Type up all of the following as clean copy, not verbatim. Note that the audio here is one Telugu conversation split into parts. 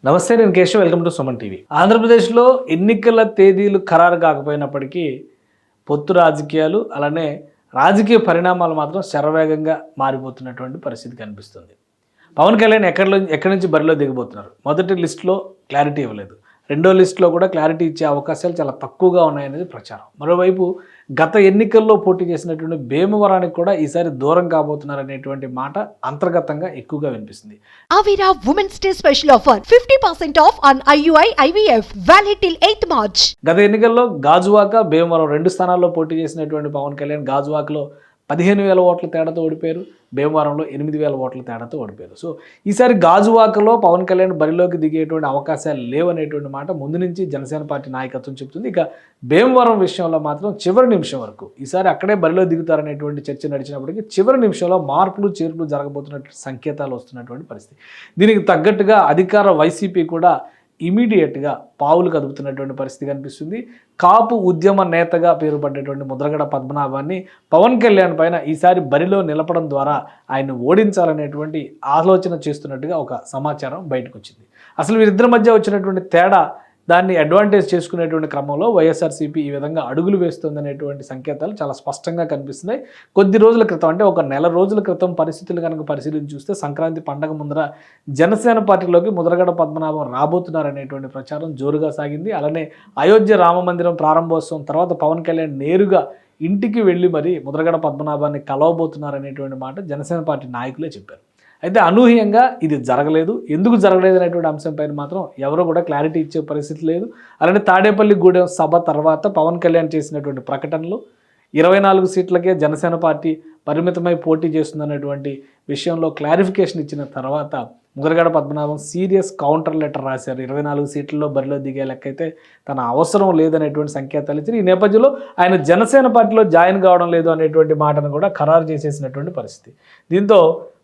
నమస్తే, నేను Keshav. Welcome to Suman TV. ఆంధ్రప్రదేశ్లో ఎన్నికల తేదీలు ఖరారు కాకపోయినప్పటికీ పొత్తు రాజకీయాలు అలానే రాజకీయ పరిణామాలు మాత్రం శరవేగంగా మారిపోతున్నటువంటి పరిస్థితి కనిపిస్తుంది. పవన్ కళ్యాణ్ ఎక్కడి నుంచి బరిలో దిగబోతున్నారు? మొదటి లిస్టులో క్లారిటీ ఇవ్వలేదు. రెండో లిస్టులో కూడా క్లారిటీ ఇచ్చే అవకాశాలు చాలా తక్కువగా ఉన్నాయనేది ప్రచారం. మరోవైపు గత ఎన్నికల్లో పోటీ చేసినటువంటి భీమవరానికి కూడా ఈసారి దూరం కాబోతున్నారనేటువంటి మాట అంతర్గతంగా ఎక్కువగా వినిపిస్తుంది. Avira Women's Day special offer 50% off on IUI IVF valid till 8th March. గత ఎన్నికల్లో గాజువాక, భీమవరం రెండు స్థానాల్లో పోటీ చేసినటువంటి పవన్ కళ్యాణ్ గాజువాకలో 15,000 ఓట్ల తేడాతో ఓడిపోయారు. భీమవరంలో 8,000 ఓట్ల తేడాతో ఓడిపోయారు. సో ఈసారి గాజువాకలో పవన్ కళ్యాణ్ బరిలోకి దిగేటువంటి అవకాశాలు లేవనేటువంటి మాట ముందు నుంచి జనసేన పార్టీ నాయకత్వం చెబుతుంది. ఇక భీమవరం విషయంలో మాత్రం చివరి నిమిషం వరకు ఈసారి అక్కడే బరిలో దిగుతారనేటువంటి చర్చ నడిచినప్పటికీ చివరి నిమిషంలో మార్పులు చేర్పులు జరగబోతున్నటువంటి సంకేతాలు వస్తున్నటువంటి పరిస్థితి. దీనికి తగ్గట్టుగా అధికార వైసీపీ కూడా ఇమీడియట్గా పావులు కదుపుతున్నటువంటి పరిస్థితి కనిపిస్తుంది. కాపు ఉద్యమ నేతగా పేరు పడ్డటువంటి ముద్రగడ పద్మనాభాన్ని పవన్ కళ్యాణ్ పైన ఈసారి బరిలో నిలపడం ద్వారా ఆయన ఓడించాలనేటువంటి ఆలోచన చేస్తున్నట్టుగా ఒక సమాచారం బయటకు వచ్చింది. అసలు వీరిద్దరి మధ్య వచ్చినటువంటి తేడా, దాన్ని అడ్వాంటేజ్ చేసుకునేటువంటి క్రమంలో వైఎస్ఆర్సీపీ ఈ విధంగా అడుగులు వేస్తుందనేటువంటి సంకేతాలు చాలా స్పష్టంగా కనిపిస్తున్నాయి. కొద్ది రోజుల క్రితం, అంటే ఒక నెల రోజుల క్రితం పరిస్థితులు కనుక పరిశీలించి చూస్తే సంక్రాంతి పండగ ముందర జనసేన పార్టీలోకి ముద్రగడ పద్మనాభం రాబోతున్నారనేటువంటి ప్రచారం జోరుగా సాగింది. అలానే అయోధ్య రామ మందిరం ప్రారంభోత్సవం తర్వాత పవన్ కళ్యాణ్ నేరుగా ఇంటికి వెళ్ళి మరి ముద్రగడ పద్మనాభాన్ని కలవబోతున్నారనేటువంటి మాట జనసేన పార్టీ నాయకులే చెప్పారు. అయితే అనూహ్యంగా ఇది జరగలేదు. ఎందుకు జరగలేదు అనేటువంటి అంశంపైన మాత్రం ఎవరో కూడా క్లారిటీ ఇచ్చే పరిస్థితి లేదు. అలానే తాడేపల్లి గూడెం సభ తర్వాత పవన్ కళ్యాణ్ చేసినటువంటి ప్రకటనలు 24 సీట్లకే జనసేన పార్టీ పరిమితమై పోటీ చేస్తుందనేటువంటి విషయంలో క్లారిఫికేషన్ ఇచ్చిన తర్వాత Mudragada Padmanabham serious counter letter రాశారు. 24 సీట్లలో బరిలో దిగే లెక్కైతే తన అవసరం లేదనేటువంటి సంకేతాలు ఇచ్చారు. ఈ నేపథ్యంలో ఆయన జనసేన పార్టీలో జాయిన్ కావడం లేదు అనేటువంటి మాటను కూడా ఖరారు చేసేసినటువంటి పరిస్థితి. దీంతో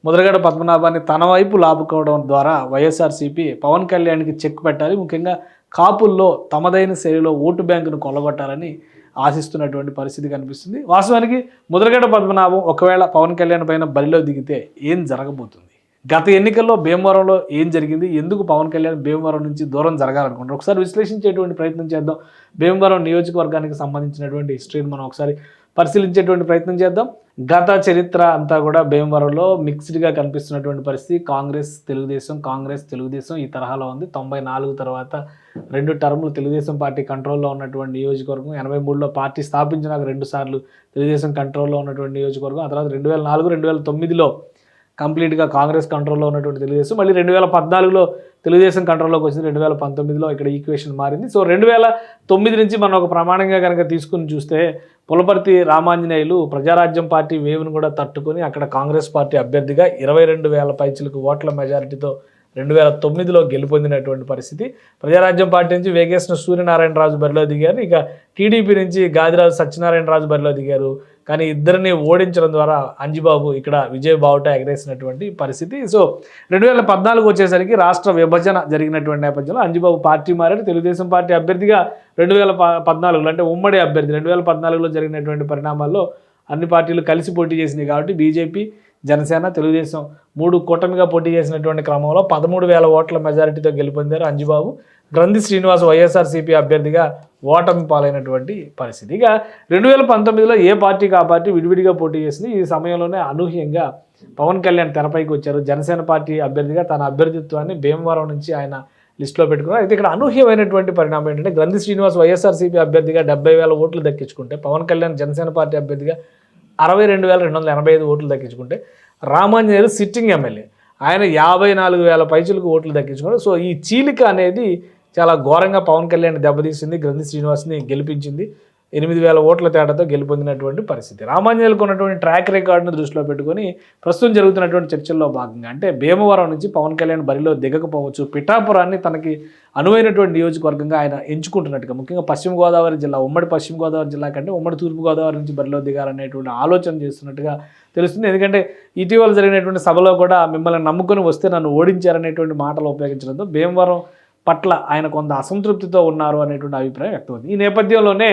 ముద్రగడ పద్మనాభాన్ని తన వైపు లాపుకోవడం ద్వారా వైఎస్ఆర్సీపీ పవన్ కళ్యాణ్కి చెక్ పెట్టాలి, ముఖ్యంగా కాపుల్లో తమదైన శైలిలో ఓటు బ్యాంకును కొల్లగొట్టాలని ఆశిస్తున్నటువంటి పరిస్థితి కనిపిస్తుంది. వాస్తవానికి ముద్రగడ పద్మనాభం ఒకవేళ పవన్ కళ్యాణ్ పైన బరిలో దిగితే ఏం జరగబోతుంది? గత ఎన్నికల్లో భీమవరంలో ఏం జరిగింది? ఎందుకు పవన్ కళ్యాణ్ భీమవరం నుంచి దూరం జరగాలనుకుంటారు? ఒకసారి విశ్లేషించేటువంటి ప్రయత్నం చేద్దాం. భీమవరం నియోజకవర్గానికి సంబంధించినటువంటి హిస్టరీని మనం ఒకసారి పరిశీలించేటువంటి ప్రయత్నం చేద్దాం. గత చరిత్ర అంతా కూడా భీమవరంలో మిక్స్డ్గా కనిపిస్తున్నటువంటి పరిస్థితి. కాంగ్రెస్ తెలుగుదేశం ఈ తరహాలో ఉంది. 94 తర్వాత 2 టర్ములు తెలుగుదేశం పార్టీ కంట్రోల్లో ఉన్నటువంటి నియోజకవర్గం. 83లో పార్టీ స్థాపించినాక 2 సార్లు తెలుగుదేశం కంట్రోల్లో ఉన్నటువంటి నియోజకవర్గం. ఆ తర్వాత 2004, 2009లో కంప్లీట్గా కాంగ్రెస్ కంట్రోల్లో ఉన్నటువంటి తెలుగుదేశం. మళ్ళీ 2014లో తెలుగుదేశం కంట్రోల్లోకి వచ్చింది. 2019లో ఇక్కడ ఈక్వేషన్ మారింది. సో 2009 నుంచి మనం ఒక ప్రమాణంగా కనుక తీసుకుని చూస్తే పులపర్తి రామాంజనేయులు ప్రజారాజ్యం పార్టీ వేవ్ను కూడా తట్టుకొని అక్కడ కాంగ్రెస్ పార్టీ అభ్యర్థిగా 22,000 పైచిలకు ఓట్ల మెజారిటీతో 2009లో గెలుపొందినటువంటి పరిస్థితి. ప్రజారాజ్యం పార్టీ నుంచి వేగేశ్న సూర్యనారాయణరాజు బరిలో దిగారు. ఇక టీడీపీ నుంచి గాదిరాజు సత్యనారాయణరాజు బరిలో దిగారు. కానీ ఇద్దరిని ఓడించడం ద్వారా అంజిబాబు ఇక్కడ విజయ బావుట ఎగరేసినటువంటి పరిస్థితి. సో 2014 వచ్చేసరికి రాష్ట్ర విభజన జరిగినటువంటి నేపథ్యంలో అంజిబాబు పార్టీ మారారు. తెలుగుదేశం పార్టీ అభ్యర్థిగా 2014లో, అంటే ఉమ్మడి అభ్యర్థి 2014లో జరిగినటువంటి పరిణామాల్లో అన్ని పార్టీలు కలిసి పోటీ చేసినాయి కాబట్టి బీజేపీ, జనసేన, తెలుగుదేశం 3 కూటమిగా పోటీ చేసినటువంటి క్రమంలో 13,000 ఓట్ల మెజారిటీతో గెలుపొందారు అంజిబాబు. గ్రంథి శ్రీనివాస్ వైఎస్ఆర్సీపీ అభ్యర్థిగా ఓటమి పాలైనటువంటి పరిస్థితి. ఇక 2019లో ఏ పార్టీకి ఆ పార్టీ విడివిడిగా పోటీ చేసింది. ఈ సమయంలోనే అనూహ్యంగా పవన్ కళ్యాణ్ తెరపైకి వచ్చారు. జనసేన పార్టీ అభ్యర్థిగా తన అభ్యర్థిత్వాన్ని భీమవరం నుంచి ఆయన లిస్టులో పెట్టుకున్నారు. అయితే ఇక్కడ అనూహ్యమైనటువంటి పరిణామం ఏంటంటే గ్రంథి శ్రీనివాస్ వైఎస్ఆర్సీపీ అభ్యర్థిగా 70,000 ఓట్లు దక్కించుకుంటే పవన్ కళ్యాణ్ జనసేన పార్టీ అభ్యర్థిగా 62,285 ఓట్లు దక్కించుకుంటే రామాంజనేయులు సిట్టింగ్ ఎమ్మెల్యే ఆయన 54,000 పైచులకు ఓట్లు దక్కించుకున్నారు. సో ఈ చీలిక అనేది చాలా ఘోరంగా పవన్ కళ్యాణ్ దెబ్బతీసింది. గ్రంథి శ్రీనివాస్ని గెలిపించింది. 8,000 ఓట్ల తేడాతో గెలుపొందినటువంటి పరిస్థితి. రామాంజనేయులకు ఉన్నటువంటి ట్రాక్ రికార్డును దృష్టిలో పెట్టుకొని ప్రస్తుతం జరుగుతున్నటువంటి చర్చల్లో భాగంగా అంటే భీమవరం నుంచి పవన్ కళ్యాణ్ బరిలో దిగకపోవచ్చు, పిఠాపురాన్ని తనకి అనువైనటువంటి నియోజకవర్గంగా ఆయన ఎంచుకుంటున్నట్టుగా, ముఖ్యంగా పశ్చిమ గోదావరి జిల్లా, ఉమ్మడి పశ్చిమ గోదావరి జిల్లా కంటే ఉమ్మడి తూర్పు గోదావరి నుంచి బరిలో దిగాలనేటువంటి ఆలోచన చేస్తున్నట్టుగా తెలుస్తుంది. ఎందుకంటే ఇటీవల జరిగినటువంటి సభలో కూడా మిమ్మల్ని నమ్ముకొని వస్తే నన్ను ఓడించారనేటువంటి మాటలు ఉపయోగించడంతో భీమవరం పట్ల ఆయన కొంత అసంతృప్తితో ఉన్నారు అనేటువంటి అభిప్రాయం వ్యక్తమవుతుంది. ఈ నేపథ్యంలోనే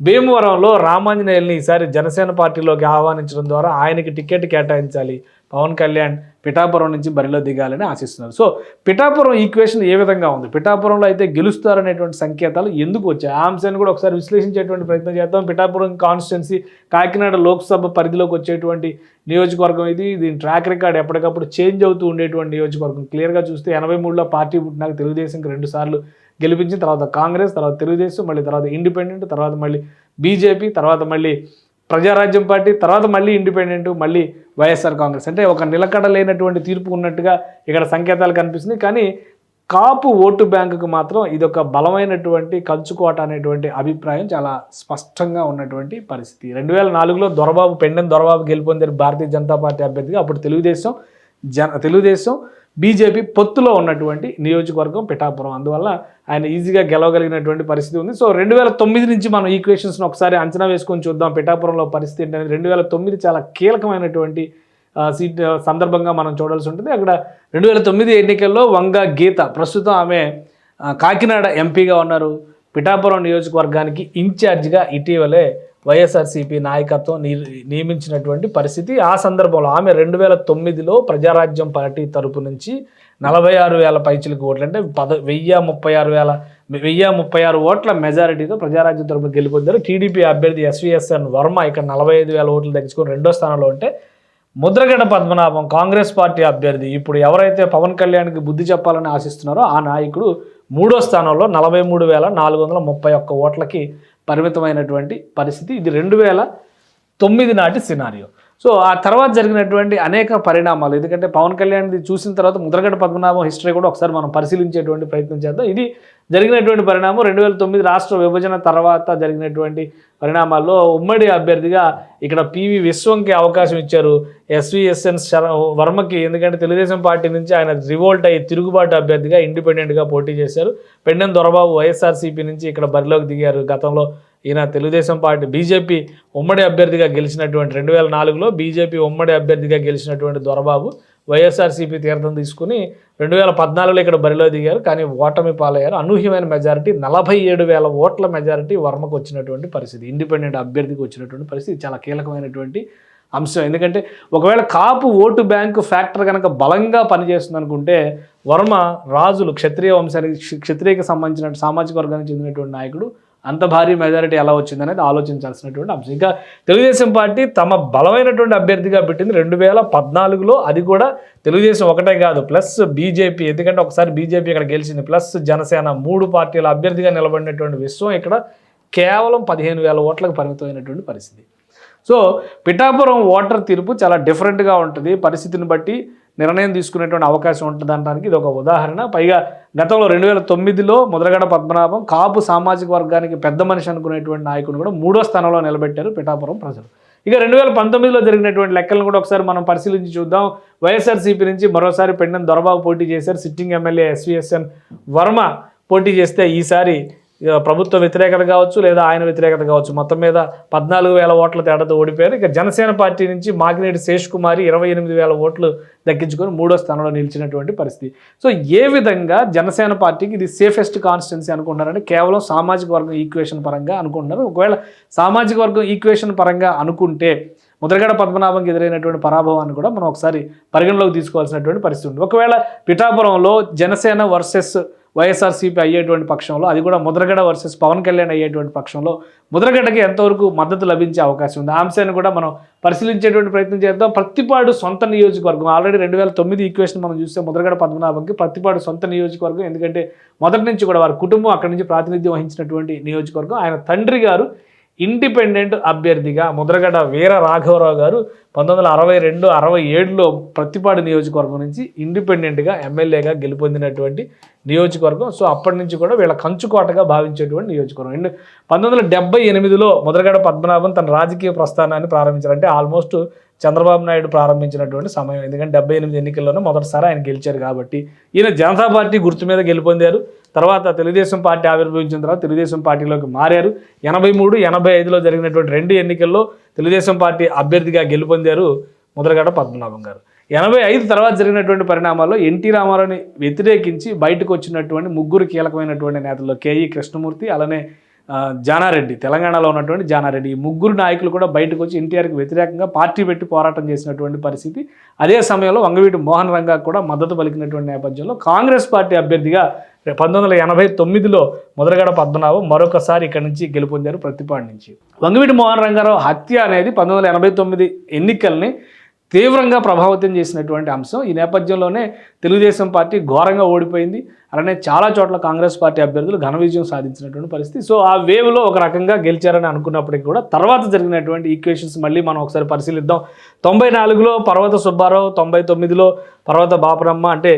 భీమవరంలో రామాంజనేయుల్ని ఈసారి జనసేన పార్టీలోకి ఆహ్వానించడం ద్వారా ఆయనకి టికెట్ కేటాయించాలి, పవన్ కళ్యాణ్ పిఠాపురం నుంచి బరిలో దిగాలని ఆశిస్తున్నారు. సో పిఠాపురం ఈక్వేషన్ ఏ విధంగా ఉంది, పిఠాపురంలో అయితే గెలుస్తారనేటువంటి సంకేతాలు ఎందుకు వచ్చాయి, ఆ అంశాన్ని కూడా ఒకసారి విశ్లేషించేటువంటి ప్రయత్నం చేద్దాం. పిఠాపురం కాన్స్టిట్యున్సీ కాకినాడ లోక్సభ పరిధిలోకి వచ్చేటువంటి నియోజకవర్గం ఇది. దీని ట్రాక్ రికార్డ్ ఎప్పటికప్పుడు చేంజ్ అవుతూ ఉండేటువంటి నియోజకవర్గం. క్లియర్గా చూస్తే 83లో పార్టీ పుట్టినాక తెలుగుదేశంకి 2 సార్లు గెలిపించిన తర్వాత కాంగ్రెస్, తర్వాత తెలుగుదేశం, మళ్ళీ తర్వాత ఇండిపెండెంట్, తర్వాత మళ్ళీ బీజేపీ, తర్వాత మళ్ళీ ప్రజారాజ్యం పార్టీ, తర్వాత మళ్ళీ ఇండిపెండెంట్, మళ్ళీ వైఎస్ఆర్ కాంగ్రెస్. అంటే ఒక నిలకడ లేనటువంటి తీర్పు ఉన్నట్టుగా ఇక్కడ సంకేతాలు కనిపిస్తుంది. కానీ కాపు ఓటు బ్యాంకుకు మాత్రం ఇదొక బలమైనటువంటి కంచుకోట అనేటువంటి అభిప్రాయం చాలా స్పష్టంగా ఉన్నటువంటి పరిస్థితి. 2004లో పెండెం దొరబాబు గెలుపొందారు భారతీయ జనతా పార్టీ అభ్యర్థిగా. అప్పుడు తెలుగుదేశం బీజేపీ పొత్తులో ఉన్నటువంటి నియోజకవర్గం పిఠాపురం. అందువల్ల ఆయన ఈజీగా గెలవగలిగినటువంటి పరిస్థితి ఉంది. సో 2009 నుంచి మనం ఈక్వేషన్స్ను ఒకసారి అంచనా వేసుకొని చూద్దాం పిఠాపురంలో పరిస్థితి ఏంటనేది. 2009 చాలా కీలకమైనటువంటి సీట్ సందర్భంగా మనం చూడాల్సి ఉంటుంది. అక్కడ 2009 ఎన్నికల్లో వంగ గీత, ప్రస్తుతం ఆమె కాకినాడ ఎంపీగా ఉన్నారు. పిఠాపురం నియోజకవర్గానికి ఇన్ఛార్జిగా ఇటీవలే వైఎస్ఆర్సీపీ నాయకత్వం నియమించినటువంటి పరిస్థితి. ఆ సందర్భంలో ఆమె 2009లో ప్రజారాజ్యం పార్టీ తరపు నుంచి 46,000 పైచిలకు ఓట్లు, అంటే 1036 ఓట్ల మెజారిటీతో ప్రజారాజ్యం తరపున గెలుపొందారు. టీడీపీ అభ్యర్థి ఎస్విఎస్ఎన్ వర్మ ఇక్కడ 45,000 ఓట్లు దక్కించుకొని 2వ స్థానంలో ఉంటే, ముద్రగడ పద్మనాభం కాంగ్రెస్ పార్టీ అభ్యర్థి, ఇప్పుడు ఎవరైతే పవన్ కళ్యాణ్కి బుద్ధి చెప్పాలని ఆశిస్తున్నారో ఆ నాయకుడు 3వ స్థానంలో 43,431 ఓట్లకి పరిమితమైనటువంటి పరిస్థితి. ఇది 2009 నాటి సినారియో. సో ఆ తర్వాత జరిగినటువంటి అనేక పరిణామాలు, ఎందుకంటే పవన్ కళ్యాణ్ది చూసిన తర్వాత ముద్రగడ పద్మనాభం హిస్టరీ కూడా ఒకసారి మనం పరిశీలించేటువంటి ప్రయత్నం చేద్దాం. ఇది జరిగినటువంటి పరిణామం 2009 రాష్ట్ర విభజన తర్వాత జరిగినటువంటి పరిణామాల్లో ఉమ్మడి అభ్యర్థిగా ఇక్కడ పివి విశ్వంకి అవకాశం ఇచ్చారు, ఎస్విఎస్ఎన్ వర్మకి. ఎందుకంటే తెలుగుదేశం పార్టీ నుంచి ఆయన రివోల్ట్ అయ్యి తిరుగుబాటు అభ్యర్థిగా ఇండిపెండెంట్గా పోటీ చేశారు. పెండెం దొరబాబు వైఎస్ఆర్సీపీ నుంచి ఇక్కడ బరిలోకి దిగారు. గతంలో ఈయన తెలుగుదేశం పార్టీ బీజేపీ ఉమ్మడి అభ్యర్థిగా గెలిచినటువంటి 2004లో బీజేపీ ఉమ్మడి అభ్యర్థిగా గెలిచినటువంటి దొరబాబు వైఎస్ఆర్సీపీ తీర్థం తీసుకుని 2014లో ఇక్కడ బరిలో దిగారు. కానీ ఓటమి పాలయ్యారు. అనూహ్యమైన మెజారిటీ 47,000 ఓట్ల మెజారిటీ వర్మకు వచ్చినటువంటి పరిస్థితి, ఇండిపెండెంట్ అభ్యర్థికి వచ్చినటువంటి పరిస్థితి. చాలా కీలకమైనటువంటి అంశం. ఎందుకంటే ఒకవేళ కాపు ఓటు బ్యాంకు ఫ్యాక్టర్ కనుక బలంగా పనిచేస్తుంది అనుకుంటే, వర్మ రాజులు క్షత్రియ వంశానికి క్షత్రియకి సంబంధించిన సామాజిక వర్గానికి చెందినటువంటి నాయకుడు, అంత భారీ మెజారిటీ ఎలా వచ్చిందనేది ఆలోచించాల్సినటువంటి అంశం. ఇంకా తెలుగుదేశం పార్టీ తమ బలమైనటువంటి అభ్యర్థిగా పెట్టింది 2014లో. అది కూడా తెలుగుదేశం ఒకటే కాదు, ప్లస్ బీజేపీ, ఎందుకంటే ఒకసారి బీజేపీ ఇక్కడ గెలిచింది, ప్లస్ జనసేన, 3 పార్టీల అభ్యర్థిగా నిలబడినటువంటి విశ్వం ఇక్కడ కేవలం 15,000 ఓట్లకు పరిమితమైనటువంటి పరిస్థితి. సో పిఠాపురం ఓటర్ తీర్పు చాలా డిఫరెంట్గా ఉంటుంది, పరిస్థితిని బట్టి నిర్ణయం తీసుకునేటువంటి అవకాశం ఉంటుంది అనడానికి ఇది ఒక ఉదాహరణ. పైగా గతంలో 2009లో ముద్రగడ పద్మనాభం కాపు సామాజిక వర్గానికి పెద్ద మనిషి అనుకునేటువంటి నాయకుడు కూడా 3వ స్థానంలో నిలబెట్టారు పిఠాపురం ప్రజలు. ఇక 2019లో జరిగినటువంటి లెక్కలను కూడా ఒకసారి మనం పరిశీలించి చూద్దాం. వైఎస్ఆర్సీపీ నుంచి మరోసారి పెండెం దొరబాబు పోటీ చేశారు. సిట్టింగ్ ఎమ్మెల్యే ఎస్విఎస్ఎన్ వర్మ పోటీ చేస్తే ఈసారి ప్రభుత్వ వ్యతిరేకత కావచ్చు లేదా ఆయన వ్యతిరేకత కావచ్చు, మొత్తం మీద 14,000 ఓట్ల తేడాతో ఓడిపోయారు. ఇక జనసేన పార్టీ నుంచి మాకినేటి శేష్ కుమారి 28,000 ఓట్లు దక్కించుకొని 3వ స్థానంలో నిలిచినటువంటి పరిస్థితి. సో ఏ విధంగా జనసేన పార్టీకి ఇది సేఫెస్ట్ కాన్స్టిట్యున్సీ అనుకుంటున్నారంటే కేవలం సామాజిక వర్గం ఈక్వేషన్ పరంగా అనుకుంటున్నారు. ఒకవేళ సామాజిక వర్గం ఈక్వేషన్ పరంగా అనుకుంటే ముద్రగడ పద్మనాభంకి ఎదురైనటువంటి పరాభవాన్ని కూడా మనం ఒకసారి పరిగణలోకి తీసుకోవాల్సినటువంటి పరిస్థితి ఉంది. ఒకవేళ పిఠాపురంలో జనసేన వర్సెస్ వైఎస్ఆర్సీపీ అయ్యేటువంటి పక్షంలో, అది కూడా ముద్రగడ వర్సెస్ పవన్ కళ్యాణ్ అయ్యేటువంటి పక్షంలో ముద్రగడకి ఎంతవరకు మద్దతు లభించే అవకాశం ఉంది, ఆ అంశాన్ని కూడా మనం పరిశీలించేటువంటి ప్రయత్నం చేద్దాం. ప్రత్తిపాడు సొంత నియోజకవర్గం, ఆల్రెడీ 2009 ఈక్వేషన్ మనం చూస్తే ముద్రగడ పద్మనాభంకి ప్రత్తిపాడు సొంత నియోజకవర్గం. ఎందుకంటే మొదటి నుంచి కూడా వారి కుటుంబం అక్కడి నుంచి ప్రాతినిధ్యం వహించినటువంటి నియోజకవర్గం. ఆయన తండ్రి గారు ఇండిపెండెంట్ అభ్యర్థిగా ముద్రగడ వీర రాఘవరావు గారు 1962-67లో ప్రత్తిపాడు నియోజకవర్గం నుంచి ఇండిపెండెంట్గా ఎమ్మెల్యేగా గెలుపొందినటువంటి నియోజకవర్గం. సో అప్పటి నుంచి కూడా వీళ్ళ కంచుకోటగా భావించేటువంటి నియోజకవర్గం. 1978లో ముద్రగడ పద్మనాభం తన రాజకీయ ప్రస్థానాన్ని ప్రారంభించారు. అంటే ఆల్మోస్ట్ చంద్రబాబు నాయుడు ప్రారంభించినటువంటి సమయం, ఎందుకంటే 78 ఎన్నికల్లోనే మొదటిసారి ఆయన గెలిచారు కాబట్టి. ఈయన జనతా పార్టీ గుర్తు మీద గెలుపొందారు. తర్వాత తెలుగుదేశం పార్టీ ఆవిర్భవించిన తర్వాత తెలుగుదేశం పార్టీలోకి మారారు. 83-85లో జరిగినటువంటి 2 ఎన్నికల్లో తెలుగుదేశం పార్టీ అభ్యర్థిగా గెలుపొందారు ముద్రగడ పద్మనాభం గారు. 85 తర్వాత జరిగినటువంటి పరిణామాల్లో ఎన్టీ రామారావుని వ్యతిరేకించి బయటకు వచ్చినటువంటి 3 కీలకమైనటువంటి నేతల్లో కేఈ కృష్ణమూర్తి, అలానే జానారెడ్డి, తెలంగాణలో ఉన్నటువంటి జానారెడ్డి, ఈ ముగ్గురు నాయకులు కూడా బయటకు వచ్చి ఎన్టీఆర్కి వ్యతిరేకంగా పార్టీ పెట్టి పోరాటం చేసినటువంటి పరిస్థితి. అదే సమయంలో వంగవీటి మోహన్ రంగా కూడా మద్దతు పలికినటువంటి నేపథ్యంలో కాంగ్రెస్ పార్టీ అభ్యర్థిగా 1989లో ముద్రగడ పద్మనాభం మరొకసారి ఇక్కడి నుంచి గెలుపొందారు ప్రతిపాడు నుంచి. వంగవీటి మోహన్ రంగారావు హత్య అనేది 1989 ఎన్నికల్ని తీవ్రంగా ప్రభావితం చేసినటువంటి అంశం. ఈ నేపథ్యంలోనే తెలుగుదేశం పార్టీ ఘోరంగా ఓడిపోయింది. అలానే చాలా చోట్ల కాంగ్రెస్ పార్టీ అభ్యర్థులు ఘన విజయం సాధించినటువంటి పరిస్థితి. సో ఆ వేవ్లో ఒక రకంగా గెలిచారని అనుకున్నప్పటికీ కూడా తర్వాత జరిగినటువంటి ఈక్వేషన్స్ మళ్ళీ మనం ఒకసారి పరిశీలిద్దాం. 94లో పర్వత సుబ్బారావు, 99లో పర్వత బాపరమ్మ, అంటే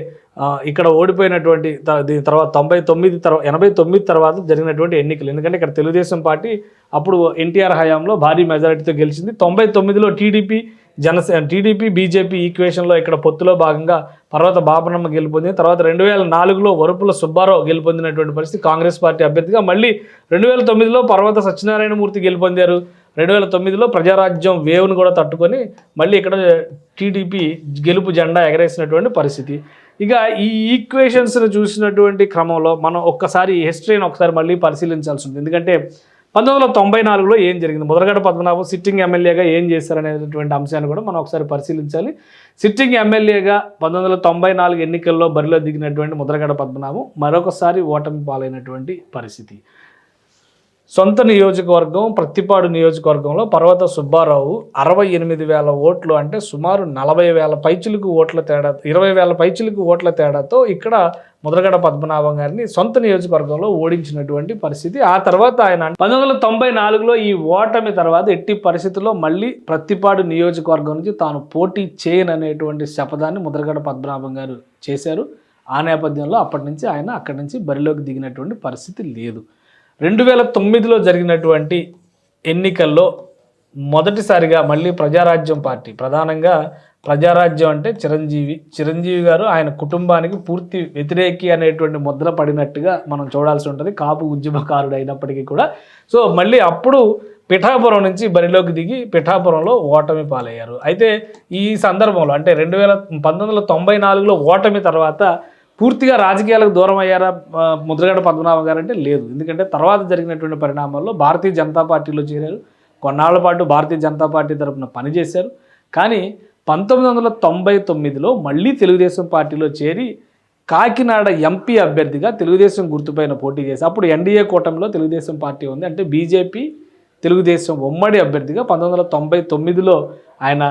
ఇక్కడ ఓడిపోయినటువంటి దీని తర్వాత 89 తర్వాత జరిగినటువంటి ఎన్నికలు. ఎందుకంటే ఇక్కడ తెలుగుదేశం పార్టీ అప్పుడు ఎన్టీఆర్ హయాంలో భారీ మెజారిటీతో గెలిచింది. 99లో టీడీపీ బీజేపీ ఈక్వేషన్లో ఇక్కడ పొత్తులో భాగంగా పర్వత బాపనమ్మ గెలుపొందింది. తర్వాత 2004లో వరుపుల సుబ్బారావు గెలుపొందినటువంటి పరిస్థితి కాంగ్రెస్ పార్టీ అభ్యర్థిగా. మళ్ళీ 2009లో పర్వత సత్యనారాయణమూర్తి గెలుపొందారు. 2009లో ప్రజారాజ్యం వేవ్ను కూడా తట్టుకొని మళ్ళీ ఇక్కడ టీడీపీ గెలుపు జెండా ఎగరేసినటువంటి పరిస్థితి. ఇక ఈ ఈక్వేషన్స్ను చూసినటువంటి క్రమంలో మనం ఒక్కసారి హిస్టరీని ఒకసారి మళ్ళీ పరిశీలించాల్సి ఉంటుంది. ఎందుకంటే 1994లో ఏం జరిగింది, ముద్రగడ పద్మనాభం సిట్టింగ్ ఎమ్మెల్యేగా ఏం చేశారనేటువంటి అంశాన్ని కూడా మనం ఒకసారి పరిశీలించాలి. సిట్టింగ్ ఎమ్మెల్యేగా 1994 ఎన్నికల్లో బరిలో దిగినటువంటి ముద్రగడ పద్మనాభం మరొకసారి ఓటమి పాలైనటువంటి పరిస్థితి. సొంత నియోజకవర్గం ప్రత్తిపాడు నియోజకవర్గంలో పర్వత సుబ్బారావు 68,000 ఓట్లు, అంటే సుమారు 40,000 పైచిలకు ఓట్ల తేడా, 20,000 పైచిలకు ఓట్ల తేడాతో ఇక్కడ ముద్రగడ పద్మనాభం గారిని సొంత నియోజకవర్గంలో ఓడించినటువంటి పరిస్థితి. ఆ తర్వాత ఆయన 1994లో ఈ ఓటమి తర్వాత ఎట్టి పరిస్థితుల్లో మళ్ళీ ప్రత్తిపాడు నియోజకవర్గం నుంచి తాను పోటీ చేయననేటువంటి శపథాన్ని ముద్రగడ పద్మనాభం గారు చేశారు. ఆ నేపథ్యంలో అప్పటి నుంచి ఆయన అక్కడి నుంచి బరిలోకి దిగినటువంటి పరిస్థితి లేదు. 2009లో జరిగినటువంటి ఎన్నికల్లో మొదటిసారిగా మళ్ళీ ప్రజారాజ్యం పార్టీ, ప్రధానంగా ప్రజారాజ్యం అంటే చిరంజీవి గారు ఆయన కుటుంబానికి పూర్తి వ్యతిరేకి అనేటువంటి ముద్ర పడినట్టుగా మనం చూడాల్సి ఉంటుంది, కాపు ఉద్యమకారుడు అయినప్పటికీ కూడా. సో మళ్ళీ అప్పుడు పిఠాపురం నుంచి బరిలోకి దిగి పిఠాపురంలో ఓటమి పాలయ్యారు. అయితే ఈ సందర్భంలో అంటే 1994లో ఓటమి తర్వాత పూర్తిగా రాజకీయాలకు దూరం అయ్యారా ముద్రగడ పద్మనాభం గారు అంటే లేదు. ఎందుకంటే తర్వాత జరిగినటువంటి పరిణామాల్లో భారతీయ జనతా పార్టీలో చేరారు. కొన్నాళ్ల పాటు భారతీయ జనతా పార్టీ తరఫున పనిచేశారు. కానీ 1999లో మళ్ళీ తెలుగుదేశం పార్టీలో చేరి కాకినాడ ఎంపీ అభ్యర్థిగా తెలుగుదేశం గుర్తుపైన పోటీ చేసి, అప్పుడు ఎన్డీఏ కూటమిలో తెలుగుదేశం పార్టీ ఉంది, అంటే బీజేపీ తెలుగుదేశం ఉమ్మడి అభ్యర్థిగా 1999లో ఆయన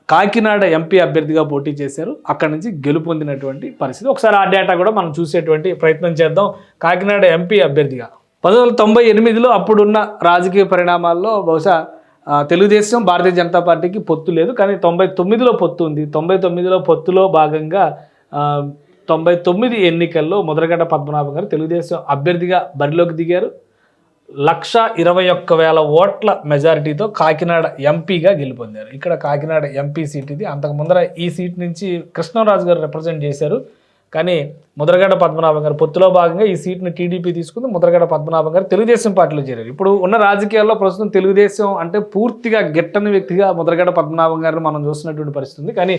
కాకినాడ ఎంపీ అభ్యర్థిగా పోటీ చేశారు. అక్కడి నుంచి గెలుపొందినటువంటి పరిస్థితి. ఒకసారి ఆ డేటా కూడా మనం చూసేటువంటి ప్రయత్నం చేద్దాం. కాకినాడ ఎంపీ అభ్యర్థిగా 1998లో అప్పుడున్న రాజకీయ పరిణామాల్లో బహుశా తెలుగుదేశం భారతీయ జనతా పార్టీకి పొత్తు లేదు, కానీ 99లో పొత్తు ఉంది. 99లో పొత్తులో భాగంగా 99 ఎన్నికల్లో ముద్రగడ పద్మనాభం గారు తెలుగుదేశం అభ్యర్థిగా బరిలోకి దిగారు. 121,000 ఓట్ల మెజారిటీతో కాకినాడ ఎంపీగా గెలుపొందారు. ఇక్కడ కాకినాడ ఎంపీ సీట్ ఇది. అంతకు ముందర ఈ సీట్ నుంచి కృష్ణరాజు గారు రిప్రజెంట్ చేశారు, కానీ ముద్రగడ పద్మనాభం గారు పొత్తులో భాగంగా ఈ సీట్ని టీడీపీ తీసుకుంది. ముద్రగడ పద్మనాభం గారు తెలుగుదేశం పార్టీలో చేరారు. ఇప్పుడు ఉన్న రాజకీయాల్లో ప్రస్తుతం తెలుగుదేశం అంటే పూర్తిగా గిట్టని వ్యక్తిగా ముద్రగడ పద్మనాభం గారిని మనం చూస్తున్నటువంటి పరిస్థితి ఉంది. కానీ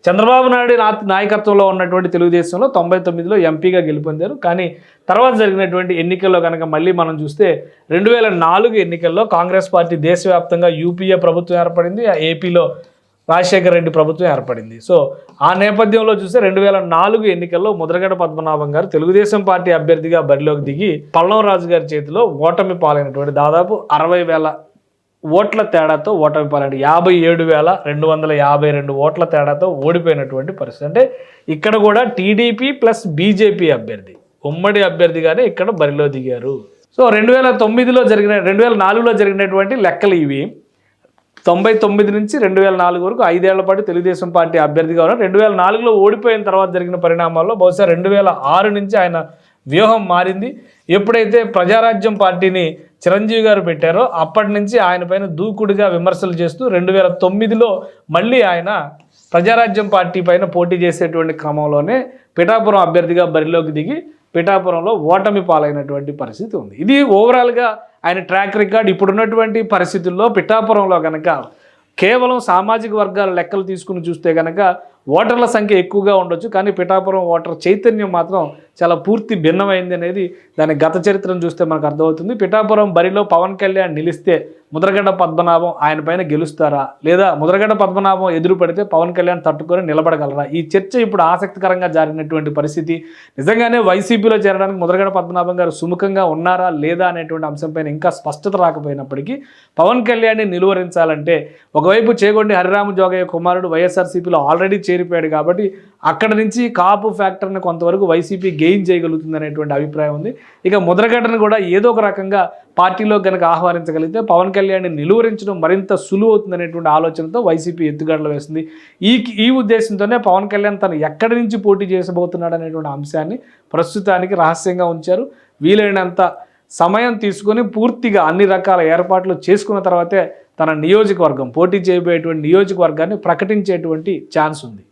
చంద్రబాబు నాయుడు నాయకత్వంలో ఉన్నటువంటి తెలుగుదేశంలో 99లో ఎంపీగా గెలుపొందారు. కానీ తర్వాత జరిగినటువంటి ఎన్నికల్లో కనుక మళ్ళీ మనం చూస్తే 2004 ఎన్నికల్లో కాంగ్రెస్ పార్టీ దేశవ్యాప్తంగా యూపీఏ ప్రభుత్వం ఏర్పడింది, ఏపీలో రాజశేఖర రెడ్డి ప్రభుత్వం ఏర్పడింది. సో ఆ నేపథ్యంలో చూస్తే 2004 ఎన్నికల్లో ముద్రగడ పద్మనాభం గారు తెలుగుదేశం పార్టీ అభ్యర్థిగా బరిలోకి దిగి పల్లం రాజు గారి చేతిలో ఓటమి పాలైనటువంటి దాదాపు 60,000 ఓట్ల తేడాతో ఓటమి పాలైన 57,252 ఓట్ల తేడాతో ఓడిపోయినటువంటి పరిస్థితి. అంటే ఇక్కడ కూడా టీడీపీ ప్లస్ బీజేపీ అభ్యర్థి ఉమ్మడి అభ్యర్థిగానే ఇక్కడ బరిలో దిగారు. సో 2004లో జరిగినటువంటి లెక్కలు ఇవి. 99 నుంచి 2004 వరకు 5 ఏళ్ల పాటు తెలుగుదేశం పార్టీ అభ్యర్థిగా ఉన్నారు. 2004లో ఓడిపోయిన తర్వాత జరిగిన పరిణామాల్లో బహుశా 2006 నుంచి ఆయన వ్యూహం మారింది. ఎప్పుడైతే ప్రజారాజ్యం పార్టీని చిరంజీవి గారు పెట్టారో అప్పటి నుంచి ఆయన పైన దూకుడుగా విమర్శలు చేస్తూ 2009లో మళ్ళీ ఆయన ప్రజారాజ్యం పార్టీ పైన పోటీ చేసేటువంటి క్రమంలోనే పిఠాపురం అభ్యర్థిగా బరిలోకి దిగి పిఠాపురంలో ఓటమి పాలైనటువంటి పరిస్థితి ఉంది. ఇది ఓవరాల్గా ఆయన ట్రాక్ రికార్డ్. ఇప్పుడున్నటువంటి పరిస్థితుల్లో పిఠాపురంలో కనుక కేవలం సామాజిక వర్గాల లెక్కలు తీసుకుని చూస్తే కనుక ఓటర్ల సంఖ్య ఎక్కువగా ఉండొచ్చు, కానీ పిఠాపురం ఓటర్ చైతన్యం మాత్రం చాలా పూర్తి భిన్నమైంది అనేది దాని గత చరిత్రను చూస్తే మనకు అర్థమవుతుంది. పిఠాపురం బరిలో పవన్ కళ్యాణ్ నిలిస్తే ముద్రగడ్డ పద్మనాభం ఆయన పైన గెలుస్తారా, లేదా ముద్రగడ్డ పద్మనాభం ఎదురు పడితే పవన్ కళ్యాణ్ తట్టుకొని నిలబడగలరా? ఈ చర్చ ఇప్పుడు ఆసక్తికరంగా జరిగినటువంటి పరిస్థితి. నిజంగానే వైసీపీలో చేరడానికి ముద్రగడ్డ పద్మనాభం గారు సుముఖంగా ఉన్నారా లేదా అనేటువంటి అంశంపైన ఇంకా స్పష్టత రాకపోయినప్పటికీ పవన్ కళ్యాణ్ని నిలువరించాలంటే ఒకవైపు చేగొండి హరిరామ జోగయ్య కుమారుడు వైఎస్ఆర్సీపీలో ఆల్రెడీ చేరిపోయాడు కాబట్టి అక్కడ నుంచి కాపు ఫ్యాక్టర్ని కొంతవరకు వైసీపీ గెయిన్ చేయగలుగుతుంది అనేటువంటి అభిప్రాయం ఉంది. ఇక ముద్రగడ్డను కూడా ఏదో ఒక రకంగా పార్టీలో కనుక ఆహ్వానించగలిగితే పవన్ కళ్యాణ్ని నిలువరించడం మరింత సులువు అవుతుందనేటువంటి ఆలోచనతో వైసీపీ ఎత్తుగడలు వేస్తుంది. ఈ ఉద్దేశంతోనే పవన్ కళ్యాణ్ తను ఎక్కడి నుంచి పోటీ చేసబోతున్నాడు అనేటువంటి అంశాన్ని ప్రస్తుతానికి రహస్యంగా ఉంచారు. వీలైనంత సమయం తీసుకొని పూర్తిగా అన్ని రకాల ఏర్పాట్లు చేసుకున్న తర్వాతే తన నియోజకవర్గం, పోటీ చేయబోయేటువంటి నియోజకవర్గాన్ని ప్రకటించేటువంటి ఛాన్స్ ఉంది.